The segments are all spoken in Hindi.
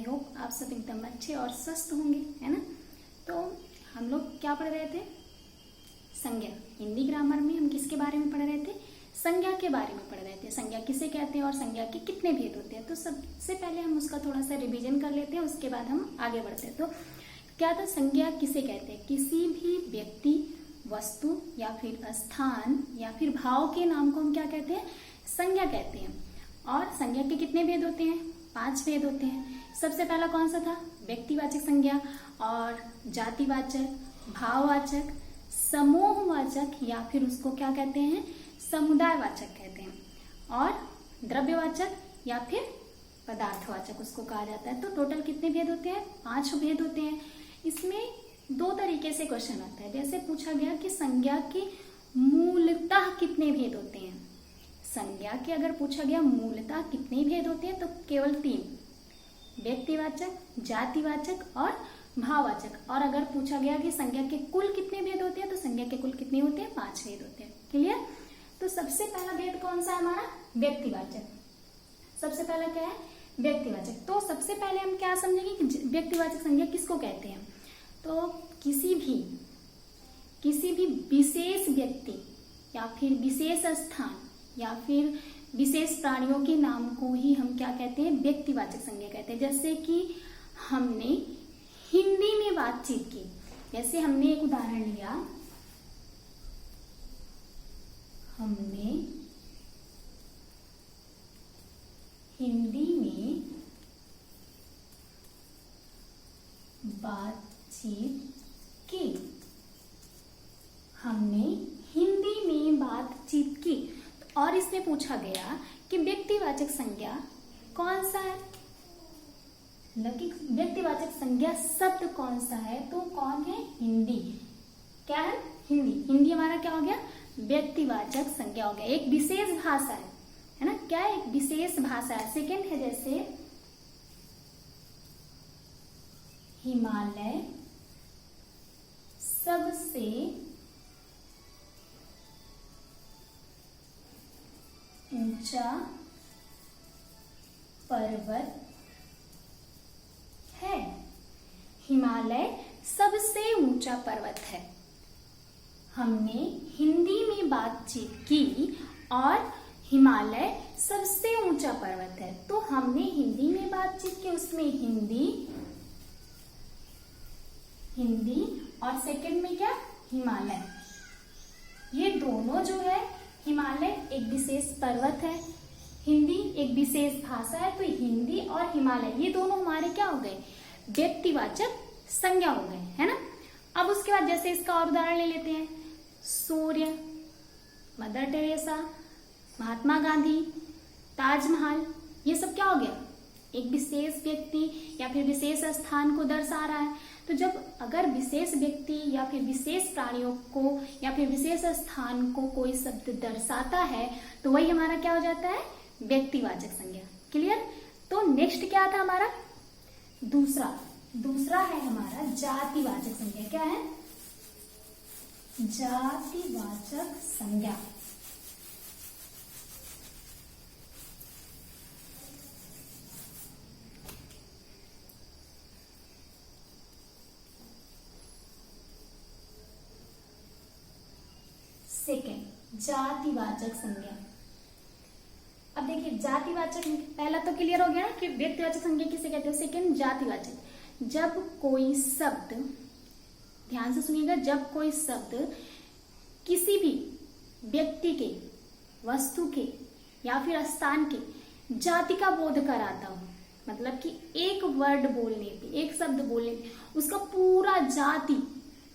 आई होप आप सब एकदम अच्छे और स्वस्थ होंगे, है ना। तो हम लोग क्या पढ़ रहे थे, संज्ञा। हिंदी ग्रामर में हम किसके बारे में पढ़ रहे थे, संज्ञा के बारे में पढ़ रहे थे। संज्ञा किसे कहते हैं और संज्ञा के कितने भेद होते हैं। तो सबसे पहले हम उसका थोड़ा सा रिवीजन कर लेते हैं, उसके बाद हम आगे बढ़ते हैं। तो क्या था, संज्ञा किसे कहते हैं, किसी भी व्यक्ति, वस्तु या फिर स्थान या फिर भाव के नाम को हम क्या कहते हैं, संज्ञा कहते हैं। और संज्ञा के कितने भेद होते हैं, 5 भेद होते हैं। सबसे पहला कौन सा था, व्यक्तिवाचक संज्ञा, और जातिवाचक, भाववाचक, समूहवाचक या फिर उसको क्या कहते हैं, समुदायवाचक कहते हैं, और द्रव्यवाचक या फिर पदार्थवाचक उसको कहा जाता है। तो टोटल कितने भेद होते हैं, 5 भेद होते हैं। इसमें 2 तरीके से क्वेश्चन आता है। जैसे पूछा गया कि संज्ञा के मूलतः कितने भेद होते हैं। संज्ञा के अगर पूछा गया मूलतः कितने भेद होते हैं, तो केवल 3, व्यक्तिवाचक, जातिवाचक और भाववाचक। और अगर पूछा गया कि संज्ञा के कुल कितने भेद होते हैं, तो संज्ञा के कुल कितने होते हैं, 5 भेद होते हैं। क्लियर। तो सबसे पहला भेद कौन सा है हमारा, व्यक्तिवाचक। सबसे पहला क्या है, व्यक्तिवाचक। तो सबसे पहले हम क्या समझेंगे कि व्यक्तिवाचक संज्ञा किसको कहते हैं। तो किसी भी विशेष व्यक्ति या फिर विशेष स्थान या फिर विशेष प्राणियों के नाम को ही हम क्या कहते हैं, व्यक्तिवाचक संज्ञा कहते हैं। जैसे कि हमने हिंदी में बातचीत की, जैसे हमने एक उदाहरण लिया, हमने हिंदी में बातचीत की, हमने हिंदी में बातचीत की। और इसमें पूछा गया कि व्यक्तिवाचक संज्ञा कौन सा है, व्यक्तिवाचक संज्ञा शब्द कौन सा है, तो कौन है, हिंदी। क्या है, हिंदी। हिंदी हमारा क्या हो गया, व्यक्तिवाचक संज्ञा हो गया। एक विशेष भाषा है ना, क्या है, एक विशेष भाषा है। सेकेंड है जैसे हिमालय सबसे ऊंचा पर्वत है। हिमालय सबसे ऊंचा पर्वत है। हमने हिंदी में बातचीत की और हिमालय सबसे ऊंचा पर्वत है। तो हमने हिंदी में बातचीत की, उसमें हिंदी और सेकंड में क्या, हिमालय। ये दोनों जो है, हिमालय एक विशेष पर्वत है, हिंदी एक विशेष भाषा है। तो हिंदी और हिमालय ये दोनों हमारे क्या हो गए, व्यक्तिवाचक संज्ञा हो गए, है ना। अब उसके बाद जैसे इसका और उदाहरण ले लेते हैं, सूर्य, मदर टेरेसा, महात्मा गांधी, ताजमहल, ये सब क्या हो गया, एक विशेष व्यक्ति या फिर विशेष स्थान को दर्शा रहा है। तो जब अगर विशेष व्यक्ति या फिर विशेष प्राणियों को या फिर विशेष स्थान को कोई शब्द दर्शाता है, तो वही हमारा क्या हो जाता है, व्यक्तिवाचक संज्ञा। क्लियर। तो नेक्स्ट क्या था हमारा, दूसरा है हमारा जातिवाचक संज्ञा। क्या है, जातिवाचक संज्ञा। सेकेंड, जातिवाचक संज्ञा। अब देखिए जातिवाचक, पहला तो क्लियर हो गया ना कि व्यक्तिवाचक संज्ञा किसे कहते हैं। सेकेंड, जातिवाचक। जब कोई शब्द, ध्यान से सुनिएगा, जब कोई शब्द किसी भी व्यक्ति के, वस्तु के या फिर स्थान के जाति का बोध कराता हो, मतलब कि एक वर्ड बोलने पे, एक शब्द बोलने पे उसका पूरा जाति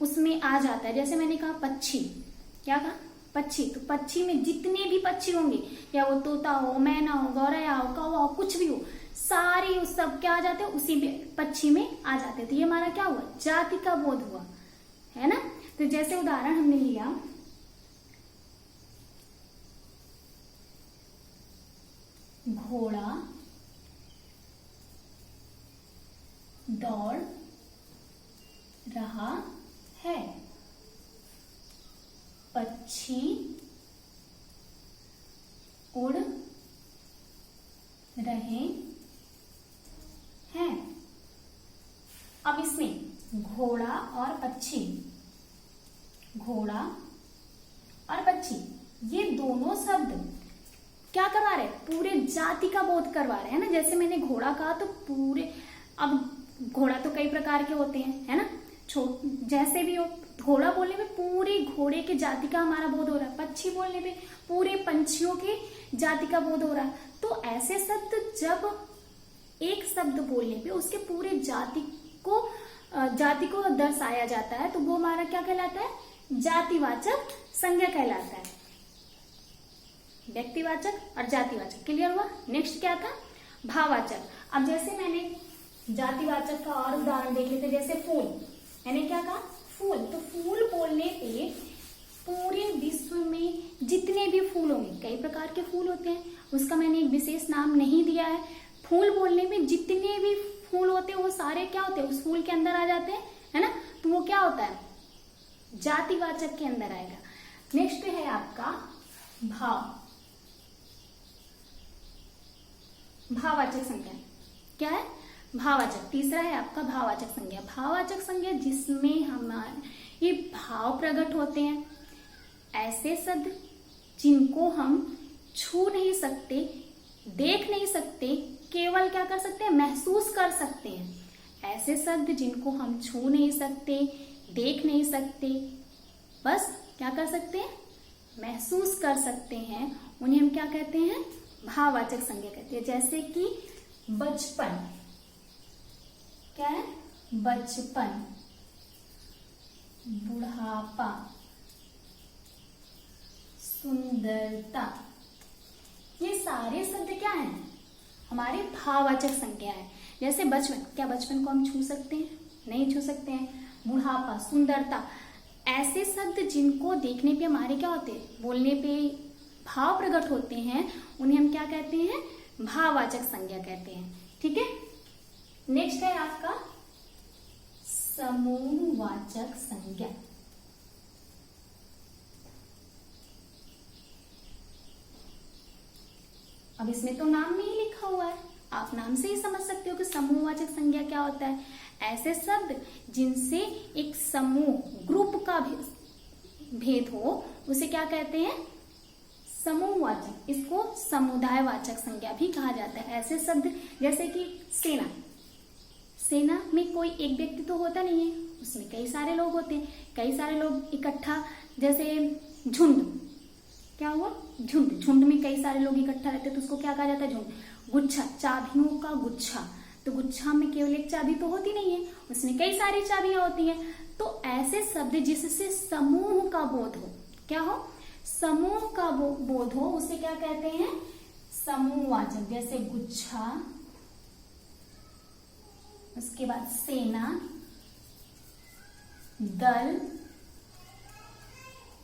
उसमें आ जाता है। जैसे मैंने कहा पक्षी, क्या कहा, पक्षी। तो पक्षी में जितने भी पक्षी होंगे, या वो तोता हो, मैना हो, गौरैया हो, कौवा हो, कुछ भी हो, सारे उस सब क्या आ जाते हैं, उसी पक्षी में आ जाते हैं। तो ये हमारा क्या हुआ, जाति का बोध हुआ, है ना। तो जैसे उदाहरण हमने लिया, घोड़ा दौड़ रहा है, पक्षी उड़ रहे हैं। अब इसमें घोड़ा और पक्षी, घोड़ा और पक्षी, ये दोनों शब्द क्या करवा रहे हैं, पूरे जाति का बोध करवा रहे हैं ना। जैसे मैंने घोड़ा कहा तो पूरे, अब घोड़ा तो कई प्रकार के होते हैं, है ना, जैसे भी हो, घोड़ा बोलने में पूरे घोड़े के जाति का हमारा बोध हो रहा है, पक्षी बोलने में पूरे पंछियों के जाति का बोध हो रहा है। तो ऐसे शब्द जब एक शब्द बोलने पे उसके पूरे जाति को दर्शाया जाता है तो वो हमारा क्या कहलाता है, जातिवाचक संज्ञा कहलाता है। व्यक्तिवाचक और जातिवाचक, क्लियर हुआ। नेक्स्ट क्या था, भाववाचक। अब जैसे मैंने जातिवाचक का और उदाहरण देख लेते, जैसे फूल, मैंने क्या कहा, फूल। तो फूल बोलने पे पूरे विश्व में जितने भी फूल होंगे, कई प्रकार के फूल होते हैं, उसका मैंने एक विशेष नाम नहीं दिया है। फूल बोलने में जितने भी फूल होते हैं वो सारे क्या होते हैं, उस fूल के अंदर आ जाते हैं, है ना। तो वो क्या होता है, जातिवाचक के अंदर आएगा। नेक्स्ट है आपका भाव, भाववाचक संज्ञा। क्या है, भाववाचक। तीसरा है आपका भाववाचक संज्ञा। भाववाचक संज्ञा जिसमें हमारे ये भाव प्रकट होते हैं, ऐसे शब्द जिनको हम छू नहीं सकते, देख नहीं सकते, केवल क्या कर सकते हैं, महसूस कर सकते हैं। ऐसे शब्द जिनको हम छू नहीं सकते, देख नहीं सकते, बस क्या कर सकते हैं, महसूस कर सकते हैं, उन्हें हम क्या कहते हैं, भाववाचक संज्ञा कहते हैं। जैसे कि बचपन, क्या है, बचपन, बुढ़ापा, सुंदरता, ये सारे शब्द क्या हैं, हमारे भाववाचक संज्ञा है। जैसे बचपन, क्या बचपन को हम छू सकते हैं, नहीं छू सकते हैं। बुढ़ापा, सुंदरता, ऐसे शब्द जिनको देखने पे हमारे क्या होते हैं, बोलने पे भाव प्रकट होते हैं, उन्हें हम क्या कहते हैं, भाववाचक संज्ञा कहते हैं। ठीक है। नेक्स्ट है आपका समूहवाचक संज्ञा। अब इसमें तो नाम में ही लिखा हुआ है, आप नाम से ही समझ सकते हो कि समूहवाचक संज्ञा क्या होता है। ऐसे शब्द जिनसे एक समूह, ग्रुप का भेद हो, उसे क्या कहते हैं, समूहवाचक। इसको समुदायवाचक संज्ञा भी कहा जाता है। ऐसे शब्द जैसे कि सेना, सेना में कोई एक व्यक्ति तो होता नहीं है, उसमें कई सारे लोग होते हैं, कई सारे लोग इकट्ठा, जैसे झुंड, क्या हुआ, झुंड, झुंड में कई सारे लोग इकट्ठा रहते हैं तो उसको क्या कहा जाता है, झुंड। गुच्छा, चाबियों का गुच्छा, तो गुच्छा में केवल एक चाबी तो होती नहीं है, उसमें कई सारी चाबियां होती हैं। तो ऐसे शब्द जिससे समूह का बोध हो, क्या हो, समूह का बोध हो, उसे क्या कहते हैं, समूहवाचक। जैसे गुच्छा, उसके बाद सेना, दल,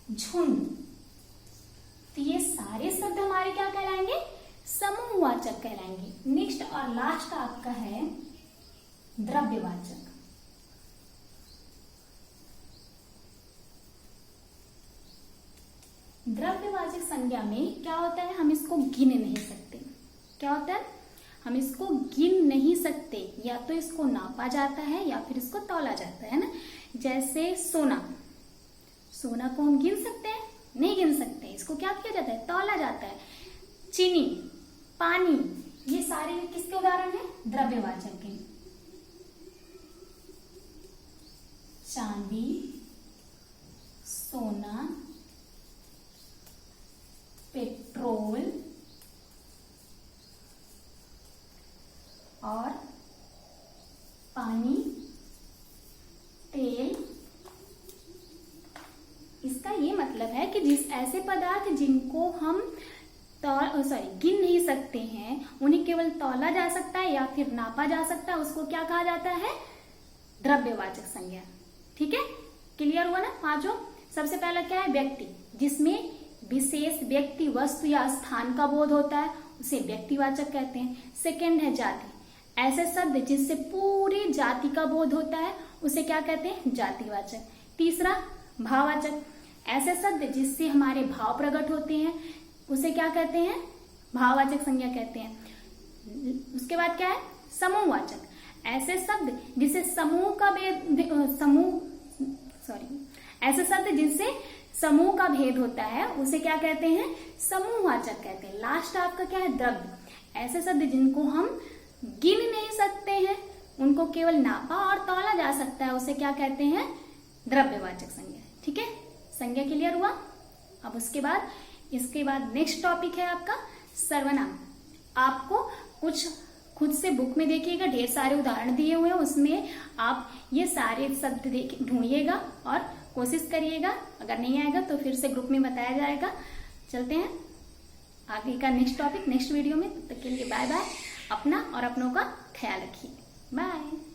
झुंड, तो ये सारे शब्द हमारे क्या कहलाएंगे, समूहवाचक कहलाएंगे। नेक्स्ट और लास्ट आपका है द्रव्यवाचक। द्रव्यवाचक संज्ञा में क्या होता है, हम इसको गिन नहीं सकते। क्या होता है, हम इसको गिन नहीं सकते, या तो इसको नापा जाता है या फिर इसको तौला जाता है ना। जैसे सोना, सोना को हम गिन सकते हैं, नहीं गिन सकते, इसको क्या किया जाता है, तौला जाता है। चीनी, पानी, ये सारे किसके उदाहरण हैं, द्रव्यवाचक के। चांदी, सोना, पेट्रोल और पानी, तेल। इसका ये मतलब है कि जिस ऐसे पदार्थ जिनको हम गिन नहीं सकते हैं, उन्हें केवल तौला जा सकता है या फिर नापा जा सकता है, उसको क्या कहा जाता है, द्रव्यवाचक संज्ञा। ठीक है, क्लियर हुआ ना पांचों। सबसे पहला क्या है, व्यक्ति, जिसमें विशेष व्यक्ति, वस्तु या स्थान का बोध होता है, उसे व्यक्तिवाचक कहते हैं। सेकंड है जाति, ऐसे शब्द जिससे पूरी जाति का बोध होता है, उसे क्या कहते हैं, जातिवाचक। तीसरा भाववाचक, ऐसे शब्द जिससे हमारे भाव प्रकट होते हैं, उसे क्या कहते हैं, भाववाचक संज्ञा कहते हैं। उसके बाद क्या है, समूहवाचक, ऐसे शब्द जिसे समूह का ऐसे शब्द जिनसे समूह का भेद होता है उसे क्या कहते हैं, समूहवाचक कहते हैं। लास्ट आपका क्या है, द्रव्य। ऐसे शब्द जिनको हम गिन नहीं सकते हैं, उनको केवल नापा और तौला जा सकता है, उसे क्या कहते हैं, द्रव्यवाचक संज्ञा। ठीक है, संज्ञा क्लियर हुआ। अब इसके बाद नेक्स्ट टॉपिक है आपका सर्वनाम। आपको कुछ खुद से बुक में देखिएगा, ढेर सारे उदाहरण दिए हुए हैं, उसमें आप ये सारे शब्द ढूंढिएगा और कोशिश करिएगा। अगर नहीं आएगा तो फिर से ग्रुप में बताया जाएगा। चलते हैं आगे का नेक्स्ट टॉपिक नेक्स्ट वीडियो में। तब तक के लिए बाय बाय। अपना और अपनों का ख्याल रखिए। बाय।